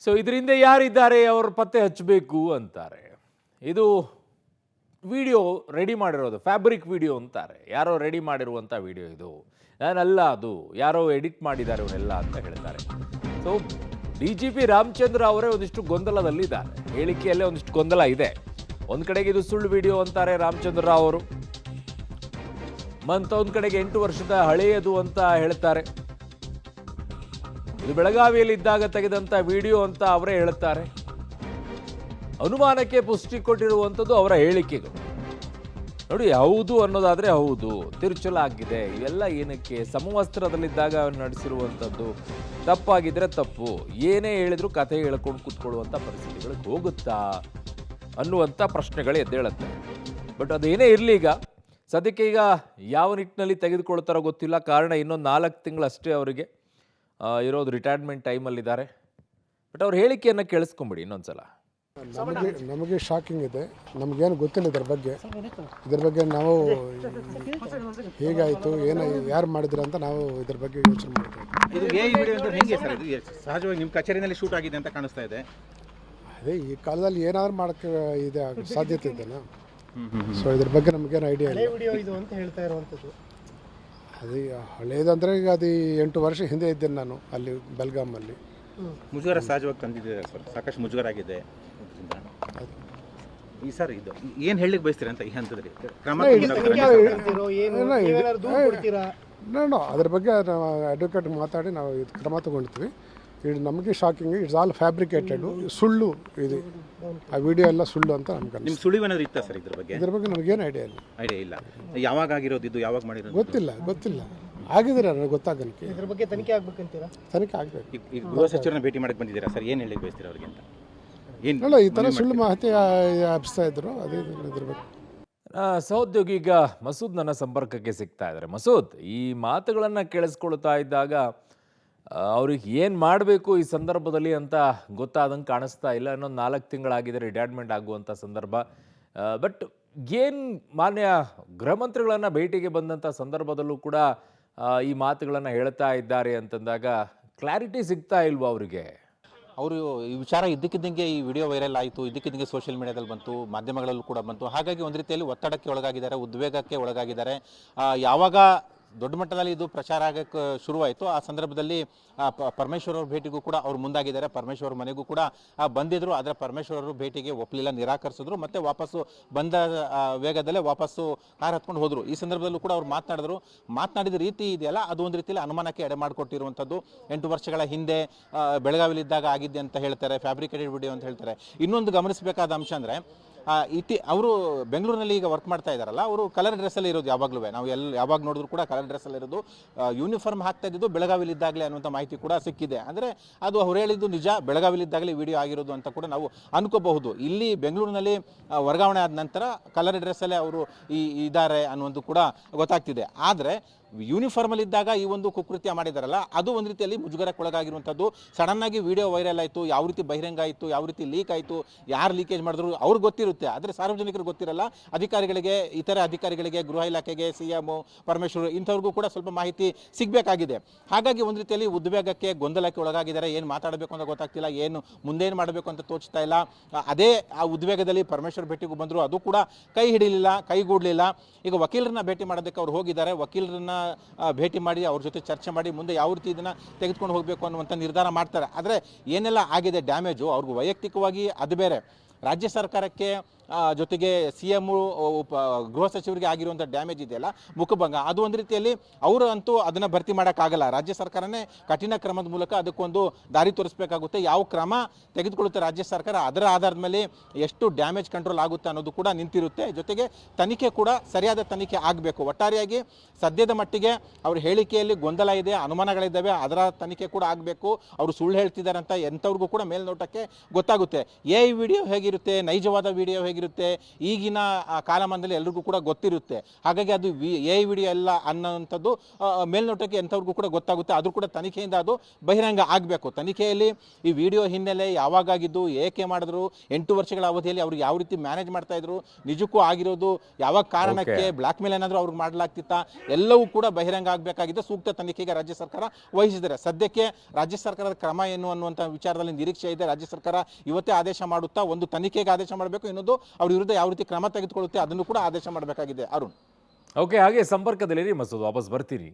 So ಇದರಿಂದ ಯಾರಿದ್ದಾರೆ ಅವ್ರ ಪತ್ತೆ ಹಚ್ಚಬೇಕು ಅಂತಾರೆ. ಇದು ವಿಡಿಯೋ ರೆಡಿ ಮಾಡಿರೋದು ಫ್ಯಾಬ್ರಿಕ್ ವಿಡಿಯೋ ಅಂತಾರೆ. ಯಾರೋ ರೆಡಿ ಮಾಡಿರುವಂಥ ವಿಡಿಯೋ ಇದು, ನಾನಲ್ಲ, ಅದು ಯಾರೋ ಎಡಿಟ್ ಮಾಡಿದ್ದಾರೆ ಇವನ್ನೆಲ್ಲ ಅಂತ ಹೇಳ್ತಾರೆ. ಸೊ DGP ರಾಮಚಂದ್ರ ಅವರೇ ಒಂದಿಷ್ಟು ಗೊಂದಲದಲ್ಲಿದ್ದಾರೆ. ಹೇಳಿಕೆಯಲ್ಲೇ ಒಂದಿಷ್ಟು ಗೊಂದಲ ಇದೆ. ಒಂದು ಕಡೆಗೆ ಇದು ಸುಳ್ಳು ವಿಡಿಯೋ ಅಂತಾರೆ ರಾಮಚಂದ್ರ ರಾವ್ ಅವರು, ಮತ್ತೊಂದು ಕಡೆಗೆ 8 ವರ್ಷದ ಹಳೆಯದು ಅಂತ ಹೇಳ್ತಾರೆ. ಇದು ಬೆಳಗಾವಿಯಲ್ಲಿ ಇದ್ದಾಗ ತೆಗೆದಂಥ ವಿಡಿಯೋ ಅಂತ ಅವರೇ ಹೇಳ್ತಾರೆ. ಅನುಮಾನಕ್ಕೆ ಪುಷ್ಟಿ ಕೊಟ್ಟಿರುವಂಥದ್ದು ಅವರ ಹೇಳಿಕೆಗಳು. ನೋಡಿ, ಹೌದು ಅನ್ನೋದಾದ್ರೆ ಹೌದು, ತಿರುಚಲಾಗಿದೆ, ಇವೆಲ್ಲ ಏನಕ್ಕೆ? ಸಮವಸ್ತ್ರದಲ್ಲಿದ್ದಾಗ ನಡೆಸಿರುವಂಥದ್ದು, ತಪ್ಪಾಗಿದ್ರೆ ತಪ್ಪು, ಏನೇ ಹೇಳಿದ್ರು ಕಥೆ ಹೇಳ್ಕೊಂಡು ಕೂತ್ಕೊಳ್ಳುವಂಥ ಪರಿಸ್ಥಿತಿಗಳಿಗೆ ಹೋಗುತ್ತಾ ಅನ್ನುವಂಥ ಪ್ರಶ್ನೆಗಳು ಎದ್ದೇಳುತ್ತೆ. ಬಟ್ ಅದೇನೇ ಇರಲಿ, ಈಗ ಸದ್ಯಕ್ಕೆ ಈಗ ಯಾವ ನಿಟ್ಟಿನಲ್ಲಿ ತೆಗೆದುಕೊಳ್ತಾರೋ ಗೊತ್ತಿಲ್ಲ. ಕಾರಣ ಇನ್ನೊಂದು 4 ತಿಂಗಳಷ್ಟೇ ಅವರಿಗೆ ಇರೋದು, ರಿಟೈರ್ಮೆಂಟ್ ಟೈಮಲ್ಲಿದ್ದಾರೆ. ಬಟ್ ಅವ್ರ ಹೇಳಿಕೆಯನ್ನು ಕೇಳಿಸ್ಕೊಂಬಿಡಿ ಇನ್ನೊಂದ್ಸಲ. ನಮಗೆ ಶಾಕಿಂಗ್ ಇದೆ, ನಮಗೇನು ಗೊತ್ತಿಲ್ಲ ಇದ್ರ ಬಗ್ಗೆ ನಾವು ಹೇಗಾಯಿತು, ಏನು ಯಾರು ಮಾಡಿದ್ರು ಅಂತ ನಾವು ಇದ್ರ ಬಗ್ಗೆ ಯೋಚನೆ ಮಾಡ್ತೀವಿ. ಇದು ಎ ವಿಡಿಯೋ ಅಂತ ಹೇಗೆ ಸರ್? ಇದು ಸಹಜವಾಗಿ ನಿಮ್ಮ ಕಚೇರಿನಲ್ಲಿ ಶೂಟ್ ಆಗಿದೆ ಅಂತ ಕಾಣಿಸ್ತಾ ಇದೆ. ಅದೇ ಈ ಕಾಲದಲ್ಲಿ ಏನಾದ್ರು ಮಾಡೋಕ್ಕೆ ಇದೆ ಸಾಧ್ಯತೆ ಇದೆನಾ? ಸೊ ಇದ್ರ ಬಗ್ಗೆ ನಮಗೇನು ಐಡಿಯಾ ಇಲ್ಲ. ವಿಡಿಯೋ ಇದು ಅಂತ ಹೇಳ್ತಾ ಇರುವಂಥದ್ದು ಅದು ಹಳೇದಂದರೆ ಈಗ ಅದು 8 ವರ್ಷ ಹಿಂದೆ ಇದ್ದೇನೆ ನಾನು ಅಲ್ಲಿ ಬೆಲ್ಗಾಮಲ್ಲಿ. ಮುಜುಗರ ಸಹಜವಾಗಿ ತಂದಿದ್ದೀರಾ ಸರ್, ಸಾಕಷ್ಟು ಮುಜುಗರ ಆಗಿದೆ ಈ ಸರ್. ಇದು ಏನು ಹೇಳಲಿಕ್ಕೆ ಬಯಸ್ತೀರಾ ಅಂತ ಈ ಹಂತದಲ್ಲಿ? ನಾನು ಅದ್ರ ಬಗ್ಗೆ ನಾವು ಅಡ್ವೊಕೇಟ್ ಮಾತಾಡಿ ನಾವು ಇದು ಕ್ರಮ ತಗೊಳ್ತೀವಿ. ಇದು ನಮಗೆ ಶಾಕಿಂಗ್, ಇಟ್ಸ್ ಆಲ್ ಫ್ಯಾಬ್ರಿಕೇಟೆಡ್, ಸುಳ್ಳು ಇದು. ಆ ವಿಡಿಯೋ ಎಲ್ಲ ಸುಳ್ಳು ಅಂತ ನಮ್ಗೆ ನಿಮ್ಮ ಸುಳಿವು ಏನಾದ್ರು ಇತ್ತಾ ಸರ್ ಇದ್ರ ಬಗ್ಗೆ ನಮಗೇನು ಐಡಿಯಾ ಇಲ್ಲ. ಯಾವಾಗ ಆಗಿರೋದು, ಇದು ಯಾವಾಗ ಮಾಡಿರೋದು ಗೊತ್ತಿಲ್ಲ. ಆಗಿದ್ರೆ ನನಗೆ ಗೊತ್ತಾಗಲಿಕ್ಕೆ ಇದ್ರ ಬಗ್ಗೆ ತನಿಖೆ ಆಗ್ಬೇಕಂತೀರಾ? ತನಿಖೆ ಆಗಬೇಕು. ಈಗ ಗೃಹ ಸಚಿವರನ್ನ ಭೇಟಿ ಮಾಡಕ್ಕೆ ಬಂದಿದ್ದೀರಾ ಸರ್, ಏನು ಹೇಳಲಿಕ್ಕೆ ಬಯಸ್ತೀರಾ ಅವ್ರಿಗೆ ಅಂತ? ಅಲ್ಲ, ಈ ಥರ ಸುಳ್ಳು ಮಾಹಿತಿ ಹಬ್ಸ್ತಾ ಇದ್ರು, ಅದೇ ಇದ್ರ ಬಗ್ಗೆ. ಸಹೋದ್ಯೋಗಿ ಈಗ ಮಸೂದ್ ನನ್ನ ಸಂಪರ್ಕಕ್ಕೆ ಸಿಗ್ತಾ ಇದ್ದಾರೆ. ಮಸೂದ್, ಈ ಮಾತುಗಳನ್ನು ಕೇಳಿಸ್ಕೊಳ್ತಾ ಇದ್ದಾಗ ಅವ್ರಿಗೆ ಏನು ಮಾಡಬೇಕು ಈ ಸಂದರ್ಭದಲ್ಲಿ ಅಂತ ಗೊತ್ತಾದಂಗೆ ಕಾಣಿಸ್ತಾ ಇಲ್ಲ. ಇನ್ನೊಂದು 4 ತಿಂಗಳಾಗಿದೆ ರಿಟೈರ್ಮೆಂಟ್ ಆಗುವಂಥ ಸಂದರ್ಭ. ಬಟ್ ಏನು ಮಾನ್ಯ ಗೃಹ ಮಂತ್ರಿಗಳನ್ನು ಭೇಟಿಗೆ ಬಂದಂಥ ಸಂದರ್ಭದಲ್ಲೂ ಕೂಡ ಈ ಮಾತುಗಳನ್ನು ಹೇಳ್ತಾ ಇದ್ದಾರೆ ಅಂತಂದಾಗ ಕ್ಲಾರಿಟಿ ಸಿಗ್ತಾ ಇಲ್ವಾ ಅವರಿಗೆ? ಅವರು ಈ ವಿಚಾರ ಇದ್ದಕ್ಕಿದ್ದಂಗೆ ಈ ವಿಡಿಯೋ ವೈರಲ್ ಆಯಿತು, ಇದ್ದಕ್ಕಿದ್ದಂಗೆ ಸೋಷಿಯಲ್ ಮೀಡಿಯಾದಲ್ಲಿ ಬಂತು, ಮಾಧ್ಯಮಗಳಲ್ಲೂ ಕೂಡ ಬಂತು. ಹಾಗಾಗಿ ಒಂದು ರೀತಿಯಲ್ಲಿ ಒತ್ತಡಕ್ಕೆ ಒಳಗಾಗಿದ್ದಾರೆ, ಉದ್ವೇಗಕ್ಕೆ ಒಳಗಾಗಿದ್ದಾರೆ. ಯಾವಾಗ ದೊಡ್ಡ ಮಟ್ಟದಲ್ಲಿ ಇದು ಪ್ರಚಾರ ಆಗಕ್ಕೆ ಶುರುವಾಯಿತು, ಆ ಸಂದರ್ಭದಲ್ಲಿ ಪರಮೇಶ್ವರ್ ಅವ್ರ ಭೇಟಿಗೂ ಕೂಡ ಅವ್ರು ಮುಂದಾಗಿದ್ದಾರೆ. ಪರಮೇಶ್ವರ್ ಮನೆಗೂ ಕೂಡ ಬಂದಿದ್ದರು, ಆದರೆ ಪರಮೇಶ್ವರ್ ಅವರು ಭೇಟಿಗೆ ಒಪ್ಪಲಿಲ್ಲ, ನಿರಾಕರಿಸಿದ್ರು. ಮತ್ತೆ ವಾಪಸ್ಸು ಬಂದ ವೇಗದಲ್ಲೇ ವಾಪಸ್ಸು ಕಾರ್ ಹತ್ಕೊಂಡು ಹೋದರು. ಈ ಸಂದರ್ಭದಲ್ಲೂ ಕೂಡ ಅವ್ರು ಮಾತನಾಡಿದ ರೀತಿ ಇದೆಯಲ್ಲ, ಅದು ಒಂದು ರೀತಿಯಲ್ಲಿ ಅನುಮಾನಕ್ಕೆ ಎಡೆ ಮಾಡಿಕೊಟ್ಟಿರುವಂಥದ್ದು. 8 ವರ್ಷಗಳ ಹಿಂದೆ ಬೆಳಗಾವಿಲಿದ್ದಾಗ ಆಗಿದ್ದೆ ಅಂತ ಹೇಳ್ತಾರೆ, ಫ್ಯಾಬ್ರಿಕೇಟೆಡ್ ವಿಡಿಯೋ ಅಂತ ಹೇಳ್ತಾರೆ. ಇನ್ನೊಂದು ಗಮನಿಸಬೇಕಾದ ಅಂಶ ಅಂದರೆ, ಅವರು ಬೆಂಗಳೂರಿನಲ್ಲಿ ಈಗ ವರ್ಕ್ ಮಾಡ್ತಾ ಇದ್ದಾರಲ್ಲ, ಅವರು ಕಲರ್ ಡ್ರೆಸ್ಸಲ್ಲಿ ಇರೋದು ಯಾವಾಗಲೂ. ನಾವು ಯಾವಾಗ ನೋಡಿದ್ರು ಕೂಡ ಕಲರ್ ಡ್ರೆಸ್ಸಲ್ಲಿ ಇರೋದು. ಯೂನಿಫಾರ್ಮ್ ಹಾಕ್ತಾ ಇದ್ದು ಬೆಳಗಾವಿಲಿದ್ದಾಗಲೇ ಅನ್ನುವಂಥ ಮಾಹಿತಿ ಕೂಡ ಸಿಕ್ಕಿದೆ. ಅಂದರೆ ಅದು ಅವ್ರು ಹೇಳಿದ್ದು ನಿಜ, ಬೆಳಗಾವಿಲಿದ್ದಾಗಲೇ ವಿಡಿಯೋ ಆಗಿರೋದು ಅಂತ ಕೂಡ ನಾವು ಅನ್ಕೋಬಹುದು. ಇಲ್ಲಿ ಬೆಂಗಳೂರಿನಲ್ಲಿ ವರ್ಗಾವಣೆ ಆದ ನಂತರ ಕಲರ್ ಡ್ರೆಸ್ಸಲ್ಲೇ ಅವರು ಇದ್ದಾರೆ ಅನ್ನುವಂಥ ಕೂಡ ಗೊತ್ತಾಗ್ತಿದೆ. ಆದರೆ ಯೂನಿಫಾರ್ಮಲ್ಲಿ ಇದ್ದಾಗ ಈ ಒಂದು ಕುಕೃತ್ಯ ಮಾಡಿದಾರಲ್ಲ, ಅದು ಒಂದು ರೀತಿಯಲ್ಲಿ ಮುಜುಗರಕ್ಕೊಳಗಾಗಿರುವಂಥದ್ದು. ಸಡನ್ನಾಗಿ ವಿಡಿಯೋ ವೈರಲ್ ಆಯಿತು, ಯಾವ ರೀತಿ ಬಹಿರಂಗ ಆಯಿತು, ಯಾವ ರೀತಿ ಲೀಕ್ ಆಯಿತು, ಯಾರು ಲೀಕೇಜ್ ಮಾಡಿದ್ರು ಅವ್ರಿಗೆ ಗೊತ್ತಿರುತ್ತೆ, ಆದರೆ ಸಾರ್ವಜನಿಕರು ಗೊತ್ತಿರಲ್ಲ. ಅಧಿಕಾರಿಗಳಿಗೆ, ಇತರ ಅಧಿಕಾರಿಗಳಿಗೆ, ಗೃಹ ಇಲಾಖೆಗೆ, CM ಪರಮೇಶ್ವರ್ ಇಂಥವ್ರಿಗೂ ಕೂಡ ಸ್ವಲ್ಪ ಮಾಹಿತಿ ಸಿಗಬೇಕಾಗಿದೆ. ಹಾಗಾಗಿ ಒಂದು ರೀತಿಯಲ್ಲಿ ಉದ್ವೇಗಕ್ಕೆ, ಗೊಂದಲಕ್ಕೆ ಒಳಗಾಗಿದ್ದಾರೆ. ಏನು ಮಾತಾಡಬೇಕು ಅಂತ ಗೊತ್ತಾಗ್ತಿಲ್ಲ, ಏನು ಮುಂದೇನು ಮಾಡಬೇಕು ಅಂತ ತೋಚ್ತಾ ಇಲ್ಲ. ಅದೇ ಆ ಉದ್ವೇಗದಲ್ಲಿ ಪರಮೇಶ್ವರ್ ಭೇಟಿಗೂ ಬಂದರು, ಅದು ಕೂಡ ಕೈಗೂಡಲಿಲ್ಲ. ಈಗ ವಕೀಲರನ್ನ ಭೇಟಿ ಮಾಡೋದಕ್ಕೆ ಅವ್ರು ಹೋಗಿದ್ದಾರೆ. ವಕೀಲರನ್ನ ಭೇಟಿ ಮಾಡಿ ಅವ್ರ ಜೊತೆ ಚರ್ಚೆ ಮಾಡಿ ಮುಂದೆ ಯಾವ ರೀತಿ ಇದನ್ನು ತೆಗೆದುಕೊಂಡು ಹೋಗಬೇಕು ಅನ್ನುವಂಥ ನಿರ್ಧಾರ ಮಾಡ್ತಾರೆ. ಆದರೆ ಏನೆಲ್ಲ ಆಗಿದೆ ಡ್ಯಾಮೇಜು ಅವ್ರಿಗೂ ವೈಯಕ್ತಿಕವಾಗಿ ಅದು ಬೇರೆ, ರಾಜ್ಯ ಸರ್ಕಾರಕ್ಕೆ ಜೊತೆಗೆ CM ಗೃಹ ಸಚಿವರಿಗೆ ಆಗಿರುವಂಥ ಡ್ಯಾಮೇಜ್ ಇದೆಯಲ್ಲ, ಮುಖಭಂಗ, ಅದು ಒಂದು ರೀತಿಯಲ್ಲಿ ಅವರು ಅಂತೂ ಅದನ್ನು ಭರ್ತಿ ಮಾಡೋಕ್ಕಾಗಲ್ಲ. ರಾಜ್ಯ ಸರ್ಕಾರನೇ ಕಠಿಣ ಕ್ರಮದ ಮೂಲಕ ಅದಕ್ಕೊಂದು ದಾರಿ ತೋರಿಸಬೇಕಾಗುತ್ತೆ. ಯಾವ ಕ್ರಮ ತೆಗೆದುಕೊಳ್ಳುತ್ತೆ ರಾಜ್ಯ ಸರ್ಕಾರ, ಅದರ ಆಧಾರದ ಮೇಲೆ ಎಷ್ಟು ಡ್ಯಾಮೇಜ್ ಕಂಟ್ರೋಲ್ ಆಗುತ್ತೆ ಅನ್ನೋದು ಕೂಡ ನಿಂತಿರುತ್ತೆ. ಜೊತೆಗೆ ತನಿಖೆ ಕೂಡ ಸರಿಯಾದ ತನಿಖೆ ಆಗಬೇಕು. ಒಟ್ಟಾರೆಯಾಗಿ ಸದ್ಯದ ಮಟ್ಟಿಗೆ ಅವ್ರ ಹೇಳಿಕೆಯಲ್ಲಿ ಗೊಂದಲ ಇದೆ, ಅನುಮಾನಗಳಿದ್ದಾವೆ, ಅದರ ತನಿಖೆ ಕೂಡ ಆಗಬೇಕು. ಅವರು ಸುಳ್ಳು ಹೇಳ್ತಿದ್ದಾರೆ ಅಂತ ಎಂಥವ್ರಿಗೂ ಕೂಡ ಮೇಲ್ನೋಟಕ್ಕೆ ಗೊತ್ತಾಗುತ್ತೆ. ವಿಡಿಯೋ ಹೇಗಿರುತ್ತೆ, ನೈಜವಾದ ವಿಡಿಯೋ ಹೇಗಿರುತ್ತೆ, ಹೇಗಿರುತ್ತೆ ಈಗಿನ ಕಾಲಮಾನದಲ್ಲಿ ಎಲ್ರಿಗೂ ಕೂಡ ಗೊತ್ತಿರುತ್ತೆ. ಹಾಗಾಗಿ ಅದು AI ವಿಡಿಯೋ ಅಲ್ಲ ಅನ್ನೋಂಥದ್ದು ಮೇಲ್ನೋಟಕ್ಕೆ ಎಂಥವ್ರಿಗೂ ಕೂಡ ಗೊತ್ತಾಗುತ್ತೆ. ಆದರೂ ಕೂಡ ತನಿಖೆಯಿಂದ ಅದು ಬಹಿರಂಗ ಆಗಬೇಕು. ತನಿಖೆಯಲ್ಲಿ ಈ ವಿಡಿಯೋ ಹಿನ್ನೆಲೆ ಯಾವಾಗಾಗಿದ್ದು, ಏಕೆ ಮಾಡಿದ್ರು, 8 ವರ್ಷಗಳ ಅವಧಿಯಲ್ಲಿ ಅವ್ರು ಯಾವ ರೀತಿ ಮ್ಯಾನೇಜ್ ಮಾಡ್ತಾ ಇದ್ರು, ನಿಜಕ್ಕೂ ಆಗಿರೋದು ಯಾವ ಕಾರಣಕ್ಕೆ, ಬ್ಲಾಕ್ ಮೇಲ್ ಏನಾದರೂ ಅವ್ರಿಗೆ ಮಾಡಲಾಗ್ತಿತ್ತಾ, ಎಲ್ಲವೂ ಕೂಡ ಬಹಿರಂಗ ಆಗಬೇಕಾಗಿದೆ. ಸೂಕ್ತ ತನಿಖೆಗೆ ರಾಜ್ಯ ಸರ್ಕಾರ ವಹಿಸಿದ್ದಾರೆ. ಸದ್ಯಕ್ಕೆ ರಾಜ್ಯ ಸರ್ಕಾರದ ಕ್ರಮ ಏನು ಅನ್ನುವಂಥ ವಿಚಾರದಲ್ಲಿ ನಿರೀಕ್ಷೆ ಇದೆ. ರಾಜ್ಯ ಸರ್ಕಾರ ಇವತ್ತೇ ಆದೇಶ ಮಾಡುತ್ತಾ, ಒಂದು ತನಿಖೆಗೆ ಆದೇಶ ಮಾಡಬೇಕು, ಇನ್ನೊಂದು ಅವ್ರ ವಿರುದ್ಧ ಯಾವ ರೀತಿ ಕ್ರಮ ತೆಗೆದುಕೊಳ್ಳುತ್ತೆ ಅದನ್ನು ಕೂಡ ಆದೇಶ ಮಾಡಬೇಕಾಗಿದೆ. ಅರುಣ್, ಓಕೆ, ಹಾಗೆ ಸಂಪರ್ಕದಲ್ಲಿರಿ ಮಸೂದ್, ವಾಪಸ್ ಬರ್ತೀನಿ.